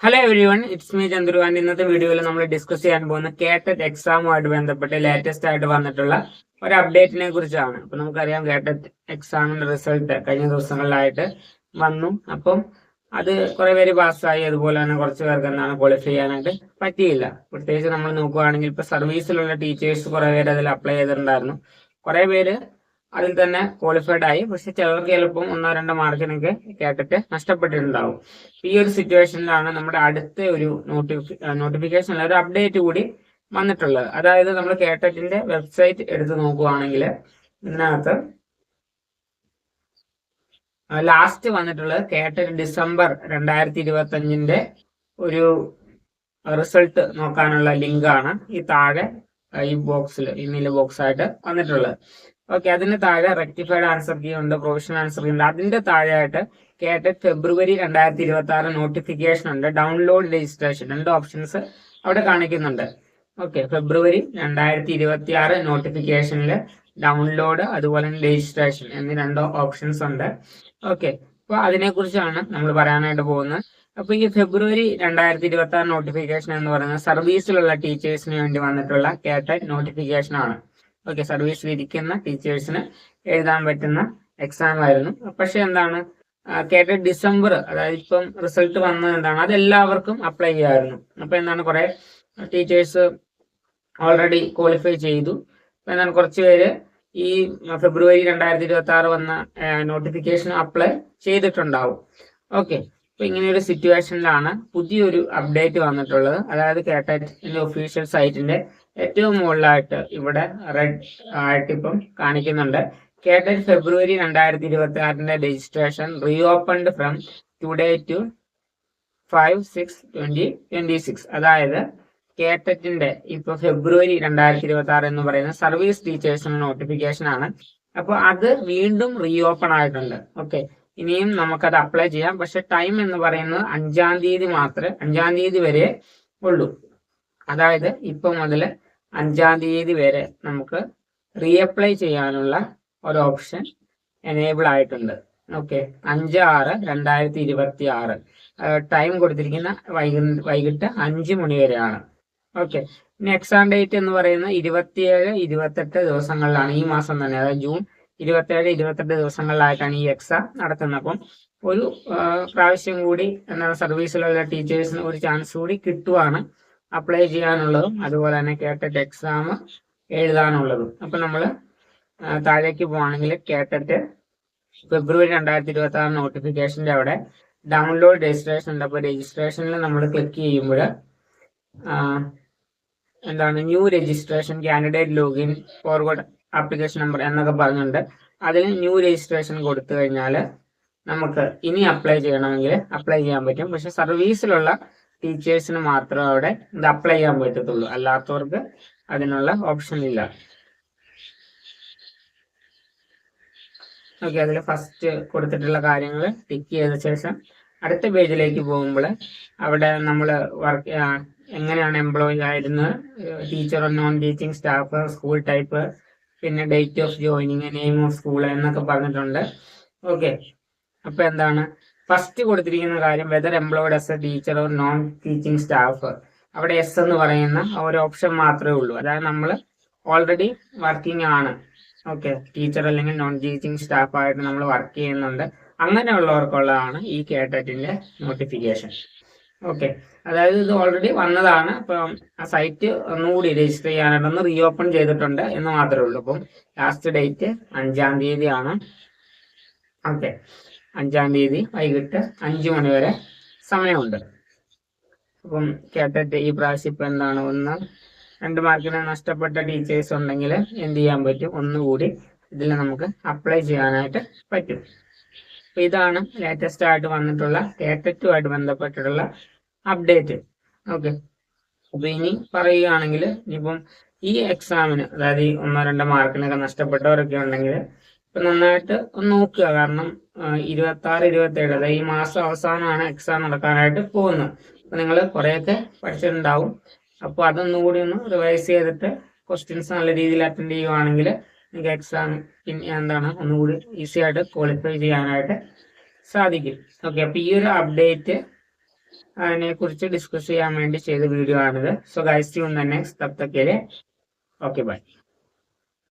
Hello every one, it's me Chandru. And ഇന്നത്തെ വീഡിയോയിൽ നമ്മൾ ഡിസ്കസ് ചെയ്യാൻ പോകുന്ന കേട്ടറ്റ് എക്സാമുമായിട്ട് ബന്ധപ്പെട്ട് ലേറ്റസ്റ്റ് ആയിട്ട് വന്നിട്ടുള്ള ഒരു അപ്ഡേറ്റിനെ കുറിച്ചാണ്. അപ്പൊ നമുക്കറിയാം കേട്ടറ്റ് എക്സാമിന്റെ റിസൾട്ട് കഴിഞ്ഞ ദിവസങ്ങളിലായിട്ട് വന്നു. അപ്പം അത് കുറെ പേര് പാസ്സായി, അതുപോലെ തന്നെ കുറച്ച് പേർക്ക് എന്താണ് ക്വാളിഫൈ ചെയ്യാനായിട്ട് പറ്റിയില്ല. പ്രത്യേകിച്ച് നമ്മൾ നോക്കുകയാണെങ്കിൽ ഇപ്പൊ സർവീസിലുള്ള ടീച്ചേഴ്സ് കുറെ പേര് അതിൽ അപ്ലൈ ചെയ്തിട്ടുണ്ടായിരുന്നു. കുറെ പേര് അതിൽ തന്നെ ക്വാളിഫൈഡ് ആയി. പക്ഷെ ചിലർക്ക് ചിലപ്പം 1-2 മാർക്കിനൊക്കെ കേട്ടിട്ട് നഷ്ടപ്പെട്ടിട്ടുണ്ടാവും. ഈ ഒരു സിറ്റുവേഷനിലാണ് നമ്മുടെ അടുത്ത ഒരു നോട്ടിഫിക്കേഷൻ ഒരു അപ്ഡേറ്റ് കൂടി വന്നിട്ടുള്ളത്. അതായത് നമ്മൾ കേട്ടറ്റിന്റെ വെബ്സൈറ്റ് എടുത്ത് നോക്കുകയാണെങ്കിൽ ഇതിനകത്ത് ലാസ്റ്റ് വന്നിട്ടുള്ളത് കേട്ടറ്റ് ഡിസംബർ 2025 ഒരു റിസൾട്ട് നോക്കാനുള്ള ലിങ്കാണ് ഈ താഴെ ഈ ബോക്സിൽ, ഈ നീല ബോക്സ് ആയിട്ട് വന്നിട്ടുള്ളത്. ഓക്കെ, അതിന് താഴെ റെക്ടിഫൈഡ് ആൻസർ കീ ഉണ്ട്, പ്രൊവിഷണൽ ആൻസർ കീ ഉണ്ട്. അതിന്റെ താഴെയായിട്ട് കേട്ടറ്റ് ഫെബ്രുവരി 2026 നോട്ടിഫിക്കേഷൻ ഉണ്ട്, ഡൗൺലോഡ് രജിസ്ട്രേഷൻ. 2 ഓപ്ഷൻസ് അവിടെ കാണിക്കുന്നുണ്ട്. ഓക്കെ, ഫെബ്രുവരി 2026 നോട്ടിഫിക്കേഷനിൽ ഡൗൺലോഡ് അതുപോലെ തന്നെ രജിസ്ട്രേഷൻ എന്നീ 2 ഓപ്ഷൻസ് ഉണ്ട്. ഓക്കെ, അപ്പൊ അതിനെക്കുറിച്ചാണ് നമ്മൾ പറയാനായിട്ട് പോകുന്നത്. അപ്പൊ ഈ ഫെബ്രുവരി 2026 നോട്ടിഫിക്കേഷൻ എന്ന് പറയുന്നത് സർവീസിലുള്ള ടീച്ചേഴ്സിന് വേണ്ടി വന്നിട്ടുള്ള കേട്ടറ്റ് നോട്ടിഫിക്കേഷൻ ആണ്. ഓക്കെ, സർവീസിൽ ഇരിക്കുന്ന ടീച്ചേഴ്സിന് എഴുതാൻ പറ്റുന്ന എക്സാം ആയിരുന്നു. പക്ഷെ എന്താണ്, കേട്ടറ്റ് ഡിസംബർ, അതായത് ഇപ്പം റിസൾട്ട് വന്നത് എന്താണ്, അത് എല്ലാവർക്കും അപ്ലൈ ചെയ്യാമായിരുന്നു. അപ്പൊ എന്താണ്, കുറെ ടീച്ചേഴ്സ് ഓൾറെഡി ക്വാളിഫൈ ചെയ്തു. എന്താണ്, കുറച്ച് പേര് ഈ ഫെബ്രുവരി 2026 വന്ന നോട്ടിഫിക്കേഷൻ അപ്ലൈ ചെയ്തിട്ടുണ്ടാവും. ഓക്കെ, അപ്പൊ ഇങ്ങനെ ഒരു സിറ്റുവേഷനിലാണ് പുതിയൊരു അപ്ഡേറ്റ് വന്നിട്ടുള്ളത്. അതായത് കേട്ടറ്റിന്റെ ഒഫീഷ്യൽ സൈറ്റിന്റെ ഏറ്റവും മുകളിലായിട്ട് ഇവിടെ റെഡ് ആയിട്ട് ഇപ്പം കാണിക്കുന്നുണ്ട്, കേട്ടറ്റ് ഫെബ്രുവരി 2026 രജിസ്ട്രേഷൻ റീഓപ്പൺഡ് ഫ്രം ടുഡേ ടു 5/6/2026. അതായത് കേട്ടറ്റിന്റെ ഇപ്പൊ ഫെബ്രുവരി 2026 എന്ന് പറയുന്ന സർവീസ് ടീച്ചേഴ്സിന് നോട്ടിഫിക്കേഷൻ ആണ്. അപ്പൊ അത് വീണ്ടും റീഓപ്പൺ ആയിട്ടുണ്ട്. ഓക്കെ, ഇനിയും നമുക്കത് അപ്ലൈ ചെയ്യാം. പക്ഷെ ടൈം എന്ന് പറയുന്നത് 5-ാം തീയതി മാത്രമേ, 5-ാം തീയതി വരെ ഉള്ളൂ. അതായത് ഇപ്പൊ മുതൽ 5-ാം തീയതി വരെ നമുക്ക് റീഅപ്ലൈ ചെയ്യാനുള്ള ഒരു ഓപ്ഷൻ എനേബിൾ ആയിട്ടുണ്ട്. ഓക്കെ, 5/6/2026 ടൈം കൊടുത്തിരിക്കുന്ന വൈകിട്ട് 5 മണി വരെയാണ്. ഓക്കെ, ഇനി എക്സാം ഡേറ്റ് എന്ന് പറയുന്നത് 27-28 ദിവസങ്ങളിലാണ്, ഈ മാസം തന്നെ, അതായത് ജൂൺ 27-28 ദിവസങ്ങളിലായിട്ടാണ് ഈ എക്സാം നടത്തുന്നത്. അപ്പം ഒരു പ്രാവശ്യം കൂടി എന്താണ് സർവീസിലുള്ള ടീച്ചേഴ്സിന് ഒരു ചാൻസ് കൂടി കിട്ടുവാണ് അപ്ലൈ ചെയ്യാനുള്ളതും അതുപോലെ തന്നെ കേട്ടറ്റ് എക്സാം എഴുതാനുള്ളതും. അപ്പൊ നമ്മൾ താഴേക്ക് പോവാണെങ്കിൽ കേട്ടറ്റ് ഫെബ്രുവരി 2026 നോട്ടിഫിക്കേഷന്റെ അവിടെ ഡൗൺലോഡ് രജിസ്ട്രേഷൻ ഉണ്ട്. അപ്പോൾ രജിസ്ട്രേഷനിൽ നമ്മൾ ക്ലിക്ക് ചെയ്യുമ്പോൾ എന്താണ്, new registration candidate login forward application number എന്നൊക്കെ പറഞ്ഞുണ്ട്. അതിൽ ന്യൂ രജിസ്ട്രേഷൻ കൊടുത്തു കഴിഞ്ഞാൽ നമുക്ക് ഇനി അപ്ലൈ ചെയ്യണമെങ്കിൽ അപ്ലൈ ചെയ്യാൻ പറ്റും. പക്ഷെ സർവീസിലുള്ള ടീച്ചേഴ്സിന് മാത്രമേ അവിടെ ഇത് അപ്ലൈ ചെയ്യാൻ പറ്റത്തുള്ളൂ, അല്ലാത്തവർക്ക് അതിനുള്ള ഓപ്ഷൻ ഇല്ല. ഓക്കെ, അതിൽ ഫസ്റ്റ് കൊടുത്തിട്ടുള്ള കാര്യങ്ങൾ ടിക്ക് ചെയ്ത ശേഷം അടുത്ത പേജിലേക്ക് പോകുമ്പോൾ അവിടെ നമ്മൾ വർക്ക് എങ്ങനെയാണ് എംപ്ലോയി ആയിരുന്നത്, teacher, non teaching staff, school type, പിന്നെ date of joining, name of school എന്നൊക്കെ പറഞ്ഞിട്ടുണ്ട്. ഓക്കെ, അപ്പൊ എന്താണ് ഫസ്റ്റ് കൊടുത്തിരിക്കുന്ന കാര്യം, whether employed as a teacher or non teaching staff. അവിടെ എസ് എന്ന് പറയുന്ന ഒരു ഓപ്ഷൻ മാത്രമേ ഉള്ളൂ. അതായത് നമ്മൾ ഓൾറെഡി വർക്കിംഗ് ആണ്. ഓക്കെ, ടീച്ചർ അല്ലെങ്കിൽ നോൺ ടീച്ചിങ് സ്റ്റാഫ് ആയിട്ട് നമ്മൾ വർക്ക് ചെയ്യുന്നുണ്ട്. അങ്ങനെയുള്ളവർക്കുള്ളതാണ് ഈ കേട്ടറ്റിന്റെ നോട്ടിഫിക്കേഷൻ. ഓക്കെ, അതായത് ഇത് ഓൾറെഡി വന്നതാണ്. അപ്പം ആ സൈറ്റ് ഒന്നുകൂടി രജിസ്റ്റർ ചെയ്യാനായിട്ടൊന്ന് റീഓപ്പൺ ചെയ്തിട്ടുണ്ട് എന്ന് മാത്രമേ ഉള്ളൂ. അപ്പം ലാസ്റ്റ് ഡേറ്റ് 5-ാം തീയതിയാണ്. ഓക്കെ, 5-ാം തീയതി വൈകിട്ട് 5 മണി വരെ സമയമുണ്ട്. അപ്പം കേട്ടറ്റ് ഈ പ്രാവശ്യം ഇപ്പം എന്താണ്, 1-2 മാർക്കിന് നഷ്ടപ്പെട്ട ടീച്ചേഴ്സ് ഉണ്ടെങ്കിൽ എന്ത് ചെയ്യാൻ പറ്റും, ഒന്നുകൂടി ഇതിൽ നമുക്ക് അപ്ലൈ ചെയ്യാനായിട്ട് പറ്റും. അപ്പൊ ഇതാണ് ലേറ്റസ്റ്റ് ആയിട്ട് വന്നിട്ടുള്ള കേട്ടറ്റുമായിട്ട് ബന്ധപ്പെട്ടിട്ടുള്ള അപ്ഡേറ്റ്. ഓക്കെ, അപ്പൊ ഇനി പറയുകയാണെങ്കിൽ ഇനിയിപ്പം ഈ എക്സാമിന്, അതായത് ഈ 1-2 മാർക്കിനൊക്കെ നഷ്ടപ്പെട്ടവരൊക്കെ ഉണ്ടെങ്കിൽ ഇപ്പൊ നന്നായിട്ട് ഒന്ന് നോക്കുക. കാരണം 26-27, അതായത് ഈ മാസം അവസാനമാണ് എക്സാം നടക്കാനായിട്ട് പോകുന്നത്. അപ്പൊ നിങ്ങൾ കുറെയൊക്കെ പഠിച്ചിട്ടുണ്ടാവും. അപ്പോൾ അതൊന്നുകൂടി ഒന്ന് റിവൈസ് ചെയ്തിട്ട് ക്വസ്റ്റ്യൻസ് നല്ല രീതിയിൽ അറ്റൻഡ് ചെയ്യുവാണെങ്കിൽ നിങ്ങൾക്ക് എക്സാം എന്താണ് ഒന്നുകൂടി ഈസി ആയിട്ട് ക്വാളിഫൈ ചെയ്യാനായിട്ട് സാധിക്കും. ഓക്കെ, അപ്പൊ ഈ ഒരു അപ്ഡേറ്റ് അതിനെക്കുറിച്ച് ഡിസ്കസ് ചെയ്യാൻ വേണ്ടി ചെയ്ത വീഡിയോ ആണിത്. So guys, tune the next. തബ് തക് के लिए ओके बाय.